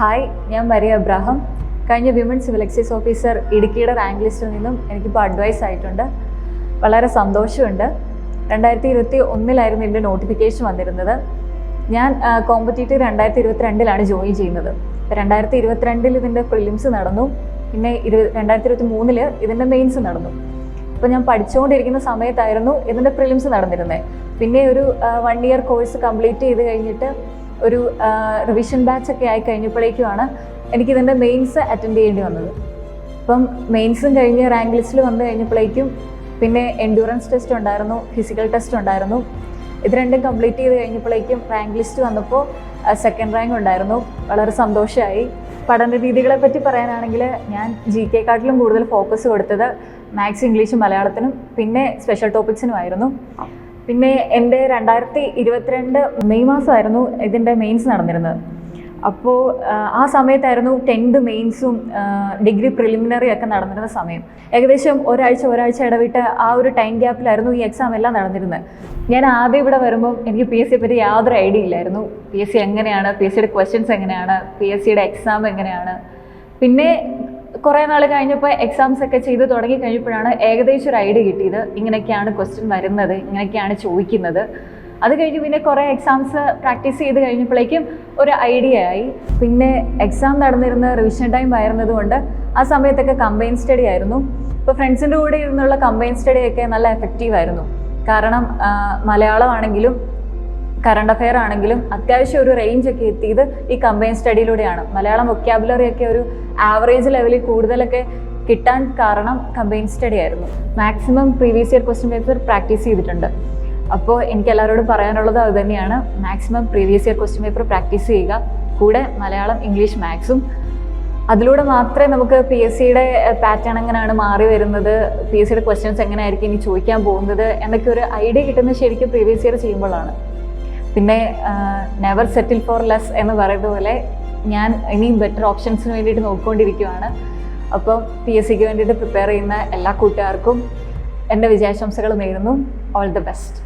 Hi, ഞാൻ Maria Abraham. കഴിഞ്ഞ women civil excise officer ഇടുക്കിയുടെ റാങ്ക് ലിസ്റ്റിൽ നിന്നും എനിക്കിപ്പോൾ അഡ്വൈസ് ആയിട്ടുണ്ട്. വളരെ സന്തോഷമുണ്ട്. 2021 എൻ്റെ നോട്ടിഫിക്കേഷൻ വന്നിരുന്നത്. ഞാൻ കോമ്പറ്റീറ്റീവ് 2022 ജോയിൻ ചെയ്യുന്നത്. 2022 ഇതിൻ്റെ പ്രിലിംസ് നടന്നു, പിന്നെ 2023 ഇതിൻ്റെ മെയിൻസ് നടന്നു. അപ്പോൾ ഞാൻ പഠിച്ചുകൊണ്ടിരിക്കുന്ന സമയത്തായിരുന്നു ഇതിൻ്റെ പ്രിലിംസ് നടന്നിരുന്നത്. പിന്നെ ഒരു 1 ഇയർ കോഴ്സ് കംപ്ലീറ്റ് ചെയ്ത് കഴിഞ്ഞിട്ട് ഒരു റിവിഷൻ ബാച്ചൊക്കെ ആയി കഴിഞ്ഞപ്പോഴേക്കുമാണ് എനിക്കിതിൻ്റെ മെയിൻസ് അറ്റൻഡ് ചെയ്യേണ്ടി വന്നത്. അപ്പം മെയിൻസും കഴിഞ്ഞ് റാങ്ക് ലിസ്റ്റിൽ വന്നു കഴിഞ്ഞപ്പോഴേക്കും പിന്നെ എൻഡ്യൂറൻസ് ടെസ്റ്റ് ഉണ്ടായിരുന്നു, ഫിസിക്കൽ ടെസ്റ്റ് ഉണ്ടായിരുന്നു. ഇത് രണ്ടും കംപ്ലീറ്റ് ചെയ്ത് കഴിഞ്ഞപ്പോഴേക്കും റാങ്ക് ലിസ്റ്റ് വന്നപ്പോൾ സെക്കൻഡ് റാങ്ക് ഉണ്ടായിരുന്നു. വളരെ സന്തോഷമായി. പഠന രീതികളെ പറ്റി പറയാനാണെങ്കിൽ ഞാൻ GK കാട്ടിലും കൂടുതൽ ഫോക്കസ് കൊടുത്തത് മാത്സ്, ഇംഗ്ലീഷ്, മലയാളത്തിനും പിന്നെ സ്പെഷ്യൽ ടോപ്പിക്സിനുമായിരുന്നു. പിന്നെ എൻ്റെ 2022 മെയ് മാസമായിരുന്നു ഇതിൻ്റെ മെയിൻസ് നടന്നിരുന്നത്. അപ്പോൾ ആ സമയത്തായിരുന്നു 10th മെയിൻസും ഡിഗ്രി പ്രിലിമിനറി ഒക്കെ നടന്നിരുന്ന സമയം. ഏകദേശം ഒരാഴ്ച ഇടവിട്ട് ആ ഒരു ടൈം ഗ്യാപ്പിലായിരുന്നു ഈ എക്സാം എല്ലാം നടന്നിരുന്നത്. ഞാൻ ആദ്യം ഇവിടെ വരുമ്പം എനിക്ക് PSCയെ പറ്റി യാതൊരു ഐഡിയ ഇല്ലായിരുന്നു. PSC എങ്ങനെയാണ്, PSCയുടെ ക്വസ്റ്റ്യൻസ് എങ്ങനെയാണ്, PSCയുടെ എക്സാം എങ്ങനെയാണ്. പിന്നെ കുറേ നാൾ കഴിഞ്ഞപ്പോൾ എക്സാംസ് ഒക്കെ ചെയ്ത് തുടങ്ങി കഴിഞ്ഞപ്പോഴാണ് ഏകദേശം ഒരു ഐഡിയ കിട്ടിയത്. ഇങ്ങനെയൊക്കെയാണ് ക്വസ്റ്റ്യൻ വരുന്നത്, ഇങ്ങനെയൊക്കെയാണ് ചോദിക്കുന്നത്. അത് കഴിഞ്ഞ് പിന്നെ കുറേ എക്സാംസ് പ്രാക്ടീസ് ചെയ്ത് കഴിഞ്ഞപ്പോഴേക്കും ഒരു ഐഡിയ ആയി. പിന്നെ എക്സാം നടന്നിരുന്ന റിവിഷൻ ടൈം ആയിരുന്നത് കൊണ്ട് ആ സമയത്തൊക്കെ കമ്പൈൻ സ്റ്റഡി ആയിരുന്നു. ഇപ്പോൾ ഫ്രണ്ട്സിൻ്റെ കൂടെ ഇരുന്നുള്ള കമ്പൈൻ സ്റ്റഡിയൊക്കെ നല്ല എഫക്റ്റീവ് ആയിരുന്നു. കാരണം മലയാളമാണെങ്കിലും കറണ്ട് അഫെയർ ആണെങ്കിലും അത്യാവശ്യം ഒരു റേഞ്ച് ഒക്കെ എത്തിയത് ഈ കമ്പൈൻ സ്റ്റഡിയിലൂടെയാണ്. മലയാളം വൊക്കാബുലറി ഒക്കെ ഒരു ആവറേജ് ലെവലിൽ കൂടുതലൊക്കെ കിട്ടാൻ കാരണം കമ്പൈൻ സ്റ്റഡി ആയിരുന്നു. Maximum previous year question paper practice ചെയ്തിട്ടുണ്ട്. അപ്പോൾ എനിക്ക് എല്ലാവരോടും പറയാനുള്ളത് അത് തന്നെയാണ്. Maximum previous year question paper practice ചെയ്യുക, കൂടെ മലയാളം, ഇംഗ്ലീഷ്, മാത്സും. അതിലൂടെ മാത്രമേ നമുക്ക് PSCയുടെ പാറ്റേൺ എങ്ങനെയാണ് മാറി വരുന്നത്, PSCയുടെ ക്വസ്റ്റ്യൻസ് എങ്ങനെയായിരിക്കും ഇനി ചോദിക്കാൻ പോകുന്നത് എന്നൊക്കെ ഒരു ഐഡിയ കിട്ടുന്നത് ശരിക്കും പ്രീവിയസ് ഇയർ ചെയ്യുമ്പോഴാണ്. പിന്നെ നെവർ സെറ്റിൽ ഫോർ ലെസ് എന്ന് പറയുന്ന പോലെ ഞാൻ ഇനിയും ബെറ്റർ ഓപ്ഷൻസിന് വേണ്ടിയിട്ട് നോക്കിക്കൊണ്ടിരിക്കുകയാണ്. അപ്പം PSCക്ക് വേണ്ടിയിട്ട് പ്രിപ്പയർ ചെയ്യുന്ന എല്ലാ കൂട്ടുകാർക്കും എൻ്റെ വിജയാശംസകൾ നേരുന്നു. All the best.